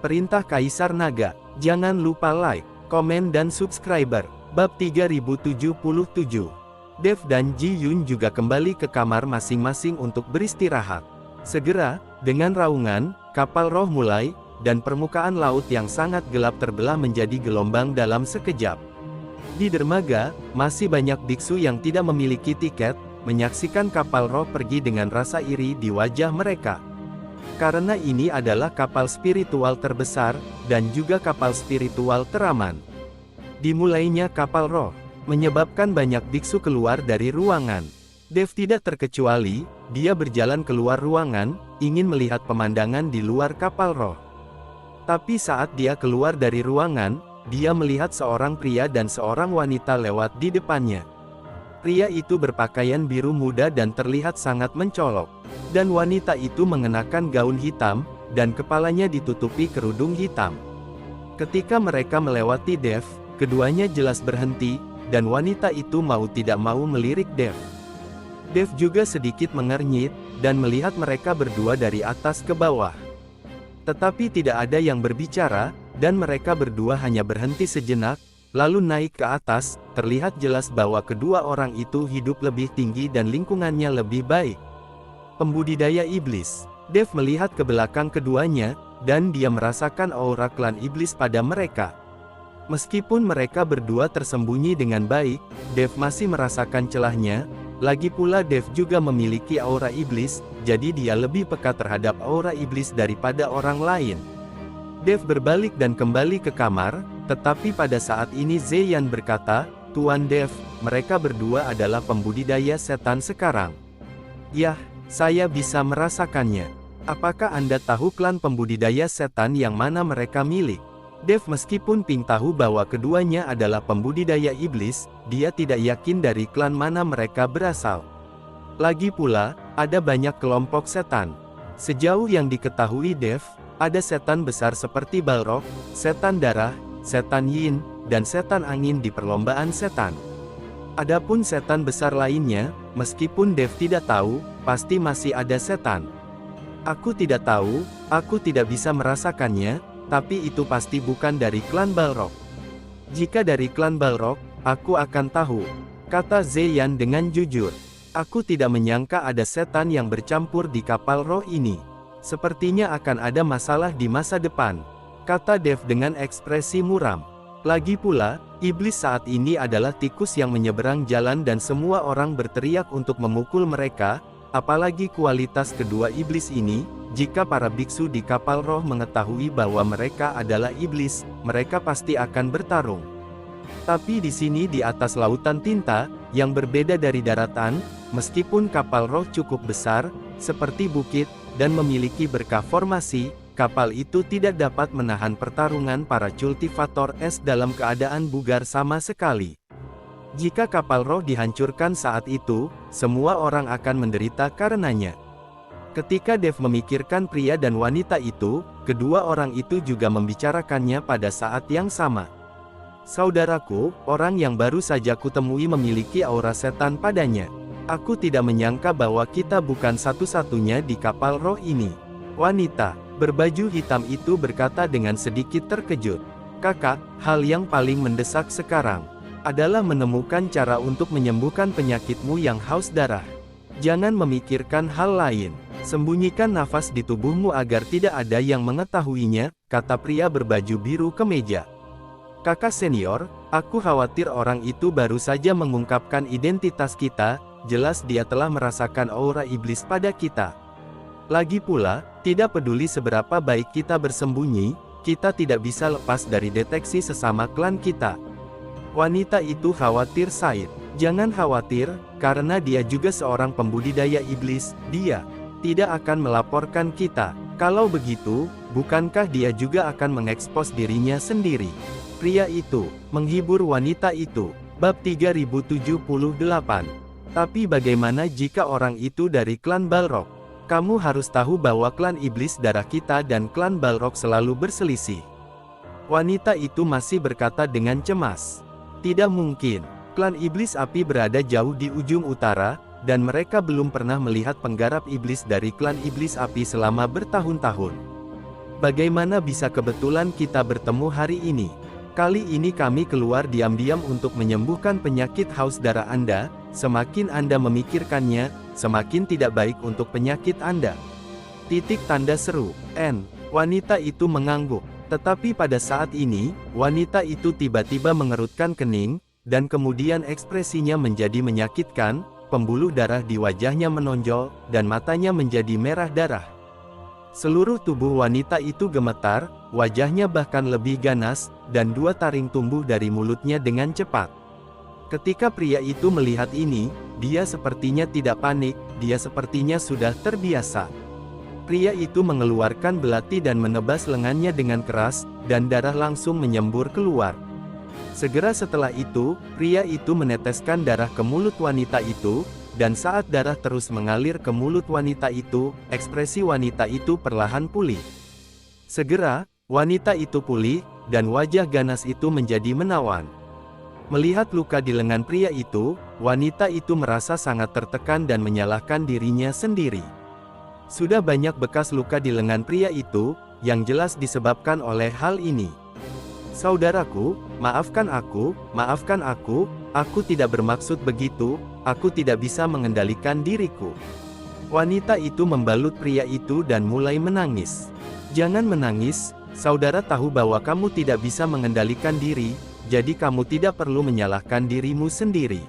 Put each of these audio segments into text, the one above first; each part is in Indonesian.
Perintah Kaisar Naga. Jangan lupa like, komen dan subscriber. Bab 3077. Dev dan Ji Yun juga kembali ke kamar masing-masing untuk beristirahat. Segera, dengan raungan, kapal roh mulai, dan permukaan laut yang sangat gelap terbelah menjadi gelombang dalam sekejap. Di dermaga, masih banyak biksu yang tidak memiliki tiket, menyaksikan kapal roh pergi dengan rasa iri di wajah mereka. Karena ini adalah kapal spiritual terbesar, dan juga kapal spiritual teraman. Dimulainya kapal roh, menyebabkan banyak biksu keluar dari ruangan. Dev tidak terkecuali, dia berjalan keluar ruangan, ingin melihat pemandangan di luar kapal roh. Tapi saat dia keluar dari ruangan, dia melihat seorang pria dan seorang wanita lewat di depannya. Pria itu berpakaian biru muda dan terlihat sangat mencolok. Dan wanita itu mengenakan gaun hitam, dan kepalanya ditutupi kerudung hitam. Ketika mereka melewati Dev, keduanya jelas berhenti, dan wanita itu mau tidak mau melirik Dev. Dev juga sedikit mengernyit, dan melihat mereka berdua dari atas ke bawah. Tetapi tidak ada yang berbicara, dan mereka berdua hanya berhenti sejenak, lalu naik ke atas. Terlihat jelas bahwa kedua orang itu hidup lebih tinggi dan lingkungannya lebih baik. Pembudidaya iblis. Dev melihat ke belakang keduanya, dan dia merasakan aura klan iblis pada mereka. Meskipun mereka berdua tersembunyi dengan baik, Dev masih merasakan celahnya. Lagi pula Dev juga memiliki aura iblis, jadi dia lebih peka terhadap aura iblis daripada orang lain. Dev berbalik dan kembali ke kamar, tetapi pada saat ini Zeyan berkata, "Tuan Dev, mereka berdua adalah pembudidaya setan sekarang." "Yah, saya bisa merasakannya. Apakah Anda tahu klan pembudidaya setan yang mana mereka milik?" Dev meskipun Ping tahu bahwa keduanya adalah pembudidaya iblis, dia tidak yakin dari klan mana mereka berasal. Lagi pula, ada banyak kelompok setan. Sejauh yang diketahui Dev, ada setan besar seperti Balrog, setan darah, setan yin, dan setan angin di perlombaan setan. Adapun setan besar lainnya, meskipun Dev tidak tahu, pasti masih ada setan. "Aku tidak tahu, aku tidak bisa merasakannya, tapi itu pasti bukan dari klan Balrog. Jika dari klan Balrog, aku akan tahu," kata Zeyan dengan jujur. "Aku tidak menyangka ada setan yang bercampur di kapal roh ini. Sepertinya akan ada masalah di masa depan," kata Dev dengan ekspresi muram. Lagi pula, iblis saat ini adalah tikus yang menyeberang jalan dan semua orang berteriak untuk memukul mereka, apalagi kualitas kedua iblis ini. Jika para biksu di kapal roh mengetahui bahwa mereka adalah iblis, mereka pasti akan bertarung. Tapi di sini di atas lautan tinta, yang berbeda dari daratan, meskipun kapal roh cukup besar, seperti bukit, dan memiliki berkah formasi, kapal itu tidak dapat menahan pertarungan para cultivator es dalam keadaan bugar sama sekali. Jika kapal roh dihancurkan saat itu, semua orang akan menderita karenanya. Ketika Dev memikirkan pria dan wanita itu, kedua orang itu juga membicarakannya pada saat yang sama. "Saudaraku, orang yang baru saja kutemui memiliki aura setan padanya. Aku tidak menyangka bahwa kita bukan satu-satunya di kapal roh ini." Wanita berbaju hitam itu berkata dengan sedikit terkejut. "Kakak, hal yang paling mendesak sekarang adalah menemukan cara untuk menyembuhkan penyakitmu yang haus darah. Jangan memikirkan hal lain. Sembunyikan nafas di tubuhmu agar tidak ada yang mengetahuinya," kata pria berbaju biru kemeja. "Kakak senior, aku khawatir orang itu baru saja mengungkapkan identitas kita, jelas dia telah merasakan aura iblis pada kita. Lagi pula, tidak peduli seberapa baik kita bersembunyi, kita tidak bisa lepas dari deteksi sesama klan kita." Wanita itu khawatir Said. "Jangan khawatir, karena dia juga seorang pembudidaya iblis, dia tidak akan melaporkan kita. Kalau begitu, bukankah dia juga akan mengekspos dirinya sendiri?" Pria itu menghibur wanita itu. Bab 3078. "Tapi bagaimana jika orang itu dari klan Balrog? Kamu harus tahu bahwa klan iblis darah kita dan klan Balrog selalu berselisih." Wanita itu masih berkata dengan cemas. "Tidak mungkin. Klan iblis api berada jauh di ujung utara, dan mereka belum pernah melihat penggarap iblis dari klan iblis api selama bertahun-tahun. Bagaimana bisa kebetulan kita bertemu hari ini? Kali ini kami keluar diam-diam untuk menyembuhkan penyakit haus darah Anda. Semakin Anda memikirkannya, semakin tidak baik untuk penyakit Anda. Tanda seru. Wanita itu mengangguk. Tetapi pada saat ini, wanita itu tiba-tiba mengerutkan kening, dan kemudian ekspresinya menjadi menyakitkan, pembuluh darah di wajahnya menonjol, dan matanya menjadi merah darah. Seluruh tubuh wanita itu gemetar, wajahnya bahkan lebih ganas, dan 2 taring tumbuh dari mulutnya dengan cepat. Ketika pria itu melihat ini, dia sepertinya tidak panik, dia sepertinya sudah terbiasa. Pria itu mengeluarkan belati dan menebas lengannya dengan keras, dan darah langsung menyembur keluar. Segera setelah itu, pria itu meneteskan darah ke mulut wanita itu, dan saat darah terus mengalir ke mulut wanita itu, ekspresi wanita itu perlahan pulih. Segera, wanita itu pulih, dan wajah ganas itu menjadi menawan. Melihat luka di lengan pria itu, wanita itu merasa sangat tertekan dan menyalahkan dirinya sendiri. Sudah banyak bekas luka di lengan pria itu, yang jelas disebabkan oleh hal ini. Saudaraku, maafkan aku tidak bermaksud begitu, aku tidak bisa mengendalikan diriku. Wanita itu membalut pria itu dan mulai menangis. Jangan menangis, saudara tahu bahwa kamu tidak bisa mengendalikan diri, jadi kamu tidak perlu menyalahkan dirimu sendiri.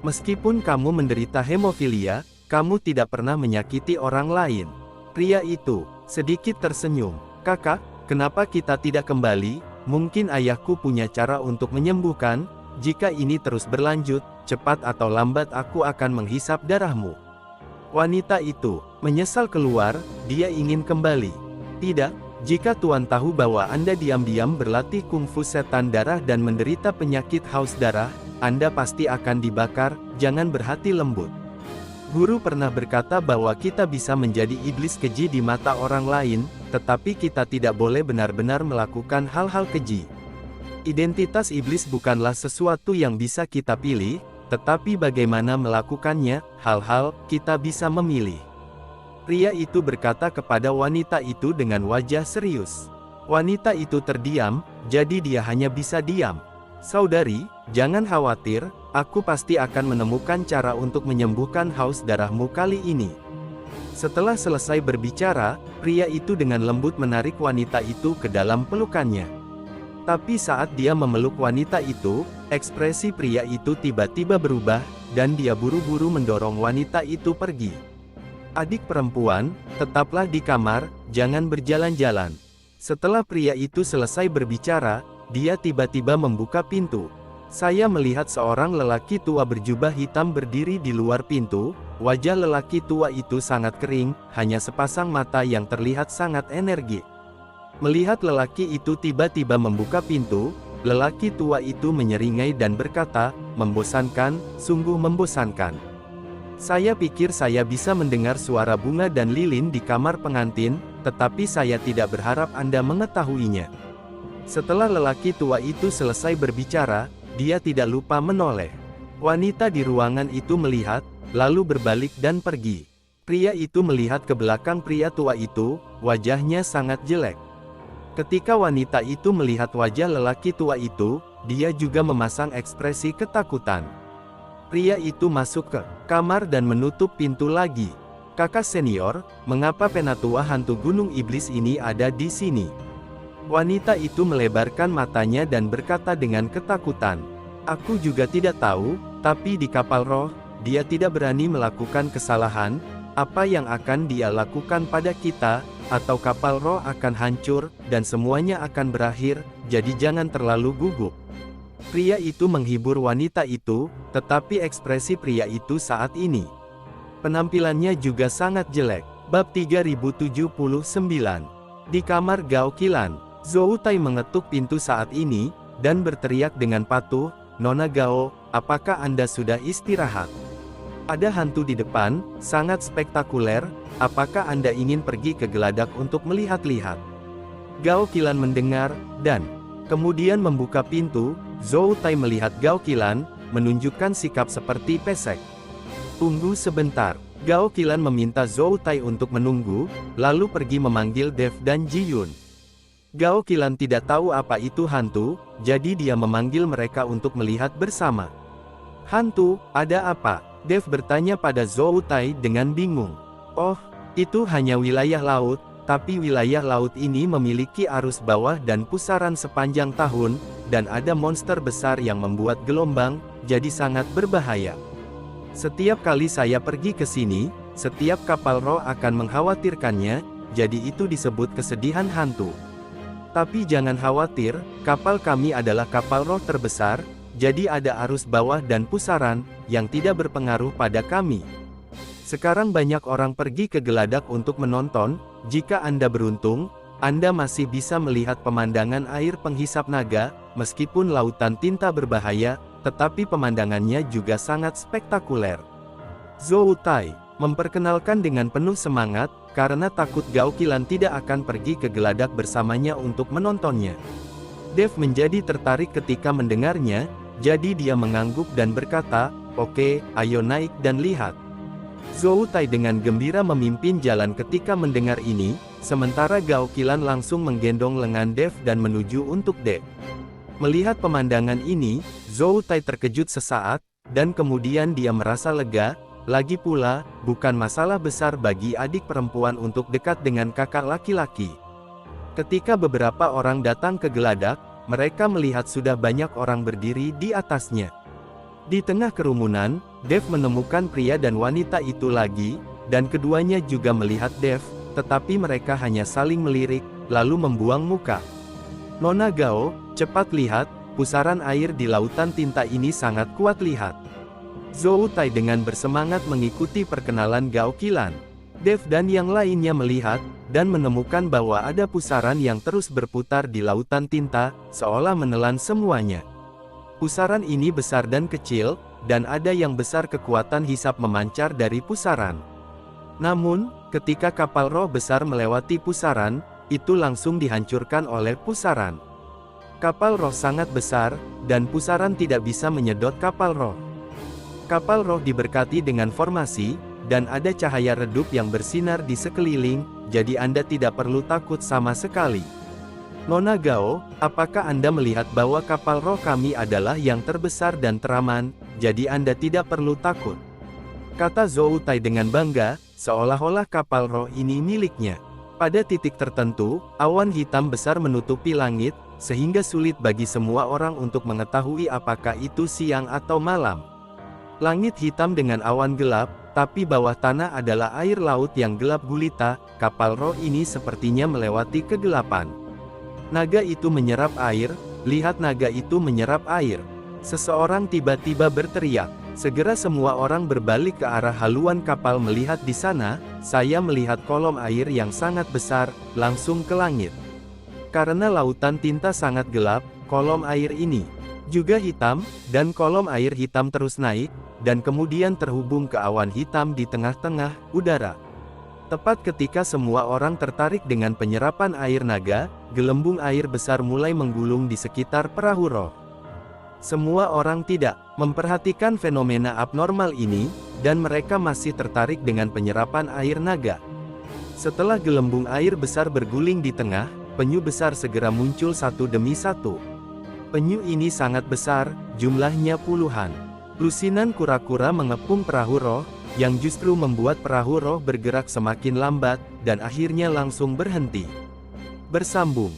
Meskipun kamu menderita hemofilia, kamu tidak pernah menyakiti orang lain. Pria itu sedikit tersenyum. Kakak, kenapa kita tidak kembali? Mungkin ayahku punya cara untuk menyembuhkan. Jika ini terus berlanjut, cepat atau lambat aku akan menghisap darahmu. Wanita itu menyesal keluar, dia ingin kembali. Tidak, jika Tuan tahu bahwa Anda diam-diam berlatih kungfu setan darah dan menderita penyakit haus darah, Anda pasti akan dibakar. Jangan berhati lembut. Guru pernah berkata bahwa kita bisa menjadi iblis keji di mata orang lain, tetapi kita tidak boleh benar-benar melakukan hal-hal keji. Identitas iblis bukanlah sesuatu yang bisa kita pilih, tetapi bagaimana melakukannya, hal-hal kita bisa memilih. Pria itu berkata kepada wanita itu dengan wajah serius. Wanita itu terdiam, jadi dia hanya bisa diam. Saudari, jangan khawatir, aku pasti akan menemukan cara untuk menyembuhkan haus darahmu kali ini. Setelah selesai berbicara, pria itu dengan lembut menarik wanita itu ke dalam pelukannya. Tapi saat dia memeluk wanita itu, ekspresi pria itu tiba-tiba berubah, dan dia buru-buru mendorong wanita itu pergi. Adik perempuan, tetaplah di kamar, jangan berjalan-jalan. Setelah pria itu selesai berbicara, dia tiba-tiba membuka pintu. Saya melihat seorang lelaki tua berjubah hitam berdiri di luar pintu. Wajah lelaki tua itu sangat kering, hanya sepasang mata yang terlihat sangat energik. Melihat lelaki itu tiba-tiba membuka pintu, lelaki tua itu menyeringai dan berkata, "Membosankan, sungguh membosankan. Saya pikir saya bisa mendengar suara bunga dan lilin di kamar pengantin, tetapi saya tidak berharap Anda mengetahuinya." Setelah lelaki tua itu selesai berbicara, dia tidak lupa menoleh. Wanita di ruangan itu melihat, lalu berbalik dan pergi. Pria itu melihat ke belakang pria tua itu, wajahnya sangat jelek. Ketika wanita itu melihat wajah lelaki tua itu, dia juga memasang ekspresi ketakutan. Pria itu masuk ke kamar dan menutup pintu lagi. "Kakak senior, mengapa penatua hantu gunung iblis ini ada di sini?" Wanita itu melebarkan matanya dan berkata dengan ketakutan, "Aku juga tidak tahu, tapi di kapal roh, dia tidak berani melakukan kesalahan. Apa yang akan dia lakukan pada kita, atau kapal roh akan hancur, dan semuanya akan berakhir, jadi jangan terlalu gugup." Pria itu menghibur wanita itu, tetapi ekspresi pria itu saat ini, penampilannya juga sangat jelek. Bab 3079. Di kamar Gao Qilan, Zhou Tai mengetuk pintu saat ini, dan berteriak dengan patuh, "Nona Gao, apakah Anda sudah istirahat? Ada hantu di depan, sangat spektakuler, apakah Anda ingin pergi ke geladak untuk melihat-lihat?" Gao Qilan mendengar, dan kemudian membuka pintu. Zhou Tai melihat Gao Qilan, menunjukkan sikap seperti pesek. "Tunggu sebentar." Gao Qilan meminta Zhou Tai untuk menunggu, lalu pergi memanggil Dev dan Ji Yun. Gao Qilan tidak tahu apa itu hantu, jadi dia memanggil mereka untuk melihat bersama. "Hantu, ada apa?" Dev bertanya pada Zhou Tai dengan bingung. "Oh, itu hanya wilayah laut, tapi wilayah laut ini memiliki arus bawah dan pusaran sepanjang tahun, dan ada monster besar yang membuat gelombang, jadi sangat berbahaya. Setiap kali saya pergi ke sini, setiap kapal roh akan mengkhawatirkannya, jadi itu disebut kesedihan hantu. Tapi jangan khawatir, kapal kami adalah kapal roh terbesar, jadi ada arus bawah dan pusaran, yang tidak berpengaruh pada kami. Sekarang banyak orang pergi ke Geladak untuk menonton, jika Anda beruntung, Anda masih bisa melihat pemandangan air penghisap naga, meskipun lautan tinta berbahaya, tetapi pemandangannya juga sangat spektakuler." Zhou Tai memperkenalkan dengan penuh semangat, karena takut Gao Qilan tidak akan pergi ke Geladak bersamanya untuk menontonnya. Dev menjadi tertarik ketika mendengarnya, jadi dia mengangguk dan berkata, "Oke, ayo naik dan lihat." Zhou Tai dengan gembira memimpin jalan ketika mendengar ini, sementara Gao Qilan langsung menggendong lengan Dev dan menuju untuk dek. Melihat pemandangan ini, Zhou Tai terkejut sesaat, dan kemudian dia merasa lega. Lagi pula, bukan masalah besar bagi adik perempuan untuk dekat dengan kakak laki-laki. Ketika beberapa orang datang ke Geladak, mereka melihat sudah banyak orang berdiri di atasnya. Di tengah kerumunan, Dev menemukan pria dan wanita itu lagi, dan keduanya juga melihat Dev, tetapi mereka hanya saling melirik, lalu membuang muka. "Nona Gao, cepat lihat, pusaran air di lautan tinta ini sangat kuat, lihat." Zhou Tai dengan bersemangat mengikuti perkenalan Gao Qilan. Dev dan yang lainnya melihat, dan menemukan bahwa ada pusaran yang terus berputar di lautan tinta, seolah menelan semuanya. Pusaran ini besar dan kecil, dan ada yang besar kekuatan hisap memancar dari pusaran. Namun, ketika kapal roh besar melewati pusaran, itu langsung dihancurkan oleh pusaran. Kapal roh sangat besar, dan pusaran tidak bisa menyedot kapal roh. Kapal roh diberkati dengan formasi, dan ada cahaya redup yang bersinar di sekeliling, jadi Anda tidak perlu takut sama sekali. "Nona Gao, apakah Anda melihat bahwa kapal roh kami adalah yang terbesar dan teraman, jadi Anda tidak perlu takut?" kata Zhou Tai dengan bangga, seolah-olah kapal roh ini miliknya. Pada titik tertentu, awan hitam besar menutupi langit, sehingga sulit bagi semua orang untuk mengetahui apakah itu siang atau malam. Langit hitam dengan awan gelap, tapi bawah tanah adalah air laut yang gelap gulita. Kapal roh ini sepertinya melewati kegelapan. Naga itu menyerap air, lihat naga itu menyerap air. Seseorang tiba-tiba berteriak. Segera semua orang berbalik ke arah haluan kapal melihat di sana. Saya melihat kolom air yang sangat besar, langsung ke langit. Karena lautan tinta sangat gelap, kolom air ini juga hitam, dan kolom air hitam terus naik, dan kemudian terhubung ke awan hitam di tengah-tengah udara. Tepat ketika semua orang tertarik dengan penyerapan air naga, gelembung air besar mulai menggulung di sekitar perahu roh. Semua orang tidak memperhatikan fenomena abnormal ini, dan mereka masih tertarik dengan penyerapan air naga. Setelah gelembung air besar berguling di tengah, penyu besar segera muncul satu demi satu. Penyu ini sangat besar, jumlahnya puluhan. Lusinan kura-kura mengepung perahu roh, yang justru membuat perahu roh bergerak semakin lambat, dan akhirnya langsung berhenti. Bersambung.